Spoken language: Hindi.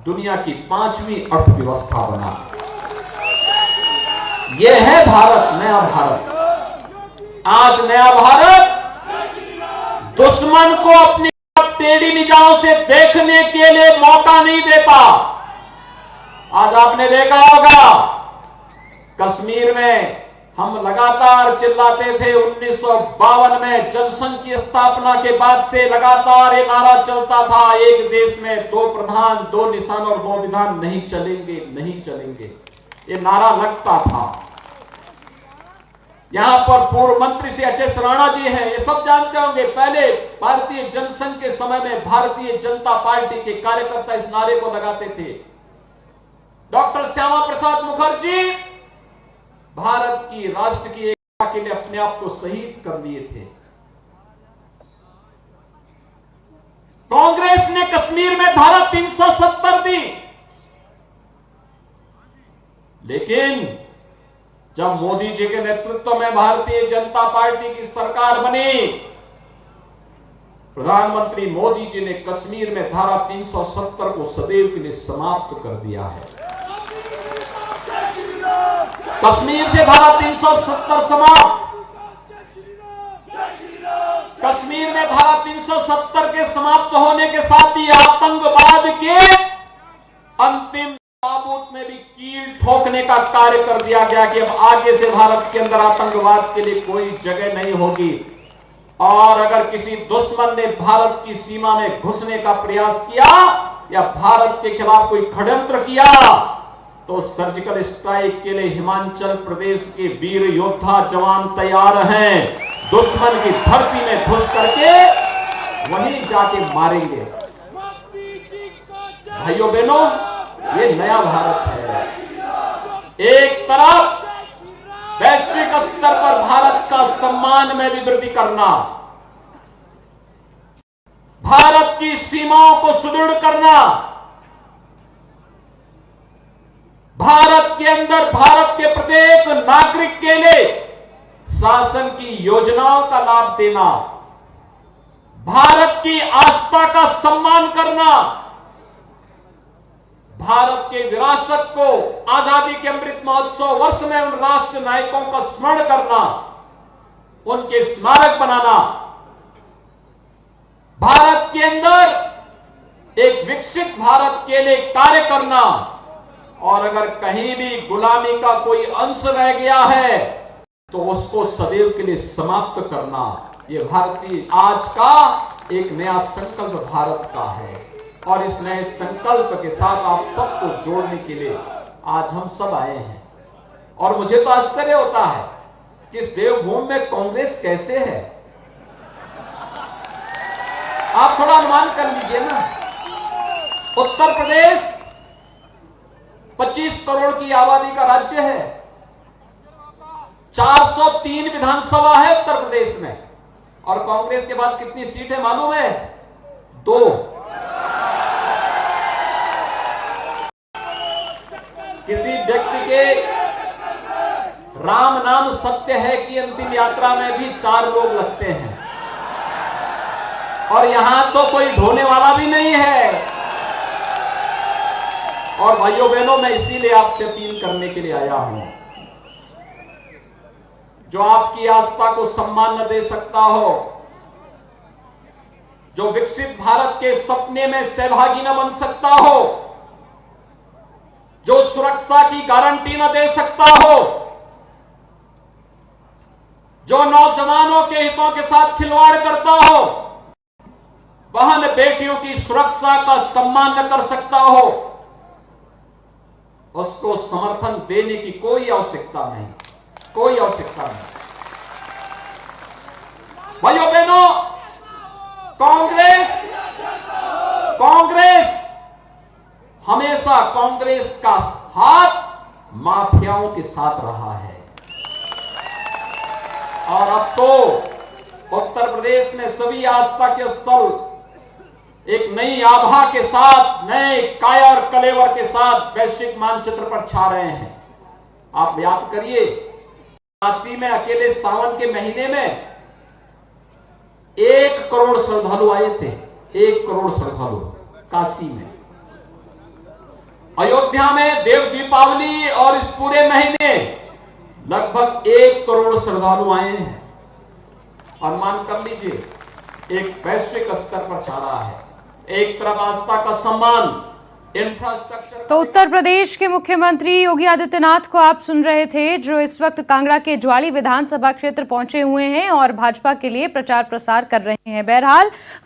दुनिया की 5वीं अर्थव्यवस्था बना। यह है भारत, नया भारत। आज नया भारत दुश्मन को अपनी टेढ़ी निगाहों से देखने के लिए मौका नहीं देता। आज आपने देखा होगा कश्मीर में हम लगातार चिल्लाते थे। 1952 में जनसंघ की स्थापना के बाद से लगातार ये नारा चलता था, एक देश में 2 प्रधान 2 निशान और 2 विधान नहीं चलेंगे, नहीं चलेंगे, ये नारा लगता था। यहां पर पूर्व मंत्री श्री अजय राणा जी हैं, ये सब जानते होंगे। पहले भारतीय जनसंघ के समय में भारतीय जनता पार्टी के कार्यकर्ता इस नारे को लगाते थे। डॉक्टर श्यामा प्रसाद मुखर्जी भारत की राष्ट्र की एकता के लिए अपने आप को शहीद कर दिए थे। कांग्रेस ने कश्मीर में धारा 370 दी, लेकिन जब मोदी जी के नेतृत्व में भारतीय जनता पार्टी की सरकार बनी, प्रधानमंत्री मोदी जी ने कश्मीर में धारा 370 को सदैव के लिए समाप्त कर दिया है। कश्मीर से धारा 370 समाप्त। कश्मीर में धारा 370 के समाप्त होने के साथ ही आतंकवाद के अंतिम ताबूत में भी कील ठोकने का कार्य कर दिया गया कि अब आगे से भारत के अंदर आतंकवाद के लिए कोई जगह नहीं होगी। और अगर किसी दुश्मन ने भारत की सीमा में घुसने का प्रयास किया या भारत के खिलाफ कोई षड्यंत्र किया तो सर्जिकल स्ट्राइक के लिए हिमाचल प्रदेश के वीर योद्धा जवान तैयार हैं। दुश्मन की धरती में घुस करके वहीं जाके मारेंगे। भाइयों बहनों, ये नया भारत है। एक तरफ वैश्विक स्तर पर भारत का सम्मान में भी वृद्धि करना, भारत की सीमाओं को सुदृढ़ करना, भारत के अंदर भारत के प्रत्येक नागरिक के लिए शासन की योजनाओं का लाभ देना, भारत की आस्था का सम्मान करना, भारत के विरासत को आजादी के अमृत महोत्सव वर्ष में उन राष्ट्र नायकों का स्मरण करना, उनके स्मारक बनाना, भारत के अंदर एक विकसित भारत के लिए कार्य करना, और अगर कहीं भी गुलामी का कोई अंश रह गया है तो उसको सदैव के लिए समाप्त करना, यह भारतीय आज का एक नया संकल्प भारत का है। और इस नए संकल्प के साथ आप सबको जोड़ने के लिए आज हम सब आए हैं। और मुझे तो आश्चर्य होता है कि इस देवभूमि में कांग्रेस कैसे है। आप थोड़ा अनुमान कर लीजिए ना। उत्तर प्रदेश 25 करोड़ की आबादी का राज्य है, 403 विधानसभा है उत्तर प्रदेश में, और कांग्रेस के बाद कितनी सीट है मालूम है? 2। किसी व्यक्ति के राम नाम सत्य है कि अंतिम यात्रा में भी 4 लोग लगते हैं, और यहां तो कोई ढोने वाला भी नहीं है। और भाइयों बहनों, मैं इसीलिए आपसे अपील करने के लिए आया हूं, जो आपकी आस्था को सम्मान न दे सकता हो, जो विकसित भारत के सपने में सहभागी न बन सकता हो, जो सुरक्षा की गारंटी न दे सकता हो, जो नौजवानों के हितों के साथ खिलवाड़ करता हो, बहन बेटियों की सुरक्षा का सम्मान न कर सकता हो, उसको समर्थन देने की कोई आवश्यकता नहीं, कोई आवश्यकता नहीं। भाइयों बहनों, कांग्रेस हमेशा कांग्रेस का हाथ माफियाओं के साथ रहा है, और अब तो उत्तर प्रदेश में सभी आस्था के स्थल एक नई आभा के साथ, नए काया और कलेवर के साथ वैश्विक मानचित्र पर छा रहे हैं। आप याद करिए, काशी में अकेले सावन के महीने में 1 करोड़ श्रद्धालु आए थे। 1 करोड़ श्रद्धालु काशी में। अयोध्या में देव दीपावली और इस पूरे महीने लगभग 1 करोड़ श्रद्धालु आए हैं। अनुमान कर लीजिए एक वैश्विक स्तर पर छा रहा है। एक तरफ आस्था का सम्मान, इंफ्रास्ट्रक्चर। तो उत्तर प्रदेश के मुख्यमंत्री योगी आदित्यनाथ को आप सुन रहे थे, जो इस वक्त कांगड़ा के ज्वाली विधानसभा क्षेत्र पहुंचे हुए हैं और भाजपा के लिए प्रचार प्रसार कर रहे हैं। बहरहाल